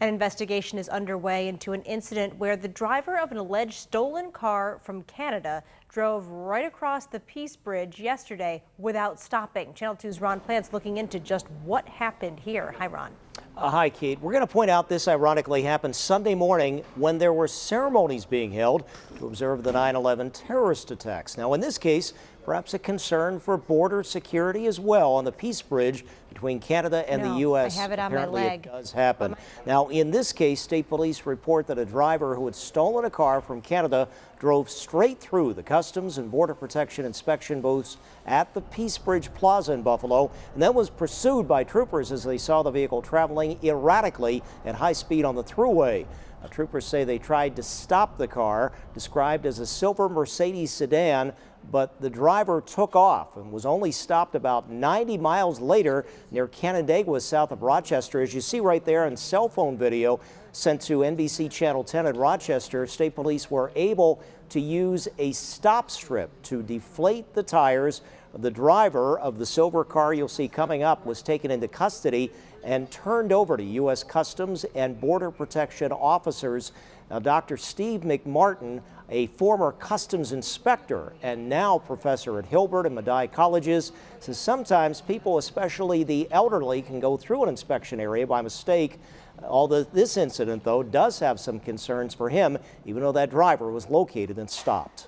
An investigation is underway into an incident where the driver of an alleged stolen car from Canada drove right across the Peace Bridge yesterday without stopping. Channel 2's Ron Plant's looking into just what happened here. Hi, Ron. Hi, Kate. We're going to point out this ironically happened Sunday morning when there were ceremonies being held to observe the 9/11 terrorist attacks. Now, in this case, perhaps a concern for border security as well on the Peace Bridge between Canada and the U.S. I have it on my Apparently leg. It does happen. Now, in this case, state police report that a driver who had stolen a car from Canada drove straight through the Customs and Border Protection inspection booths at the Peace Bridge Plaza in Buffalo, and then was pursued by troopers as they saw the vehicle traveling erratically at high speed on the thruway. Troopers say they tried to stop the car, described as a silver Mercedes sedan, but the driver took off and was only stopped about 90 miles later near Canandaigua, south of Rochester. As you see right there in cell phone video sent to NBC Channel 10 in Rochester, state police were able to use a stop strip to deflate the tires. The driver of the silver car you'll see coming up was taken into custody and turned over to U.S. Customs and Border Protection officers. Now, Dr. Steve McMartin, a former customs inspector and now professor at Hilbert and Medaille colleges, says sometimes people, especially the elderly, can go through an inspection area by mistake. Although this incident, though, does have some concerns for him, even though that driver was located and stopped.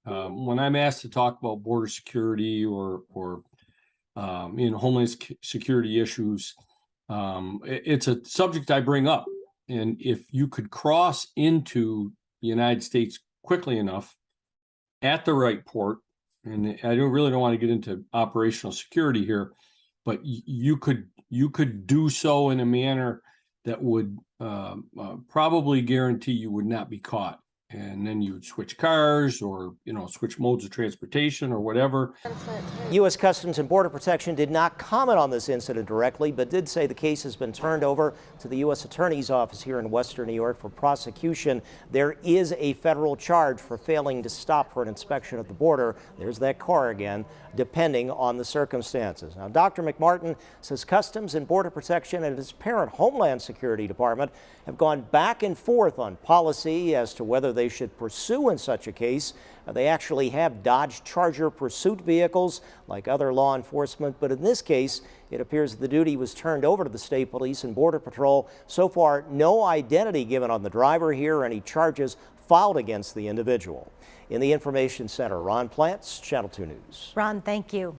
When I'm asked to talk about border security or homeland security issues, it's a subject I bring up. And if you could cross into the United States quickly enough at the right port, and I really don't want to get into operational security here, but you could do so in a manner that would probably guarantee you would not be caught. And then you would switch cars or, switch modes of transportation or whatever. U.S. Customs and Border Protection did not comment on this incident directly, but did say the case has been turned over to the U.S. Attorney's Office here in Western New York for prosecution. There is a federal charge for failing to stop for an inspection at the border. There's that car again, depending on the circumstances. Now, Dr. McMartin says Customs and Border Protection and its parent Homeland Security Department have gone back and forth on policy as to whether they should pursue in such a case. They actually have Dodge Charger pursuit vehicles like other law enforcement, but in this case, it appears the duty was turned over to the state police and Border Patrol. So far, no identity given on the driver here, any charges filed against the individual. In the Information Center, Ron Plants, Channel 2 News. Ron, thank you.